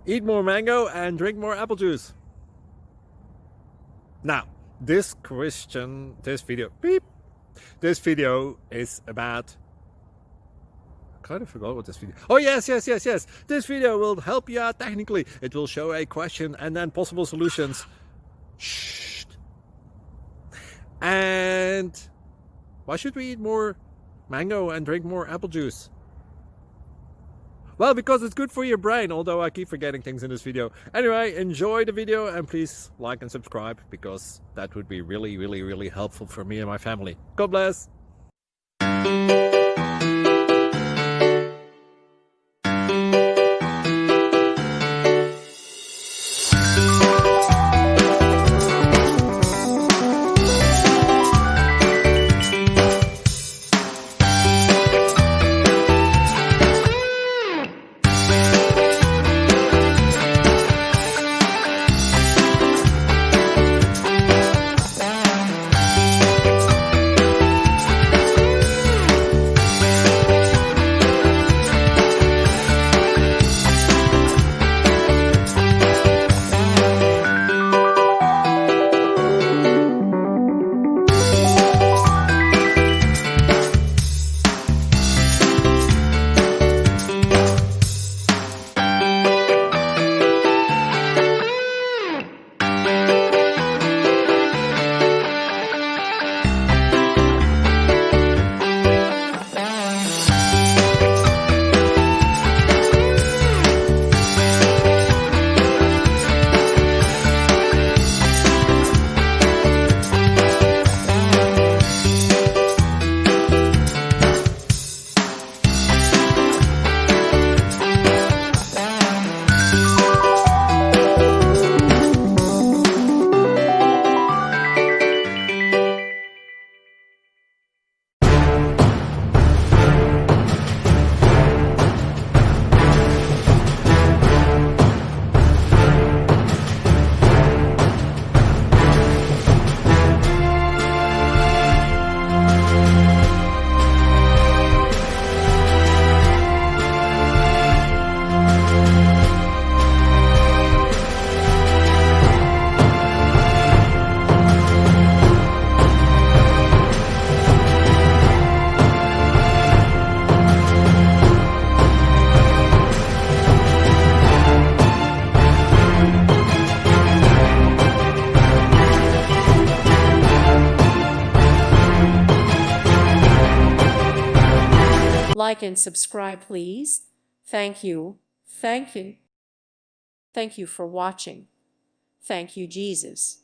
Eat more mango and drink more apple juice. Now, this video is about... I kind of forgot what this video... Oh, yes. This video will help you out technically. It will show a question and then possible solutions. Shh. And why should we eat more mango and drink more apple juice? Well, because it's good for your brain, although I keep forgetting things in this video. Anyway, enjoy the video and please like and subscribe, because that would be really helpful for me and my family. God bless! Like and subscribe, please. Thank you. Thank you. Thank you for watching. Thank you, Jesus.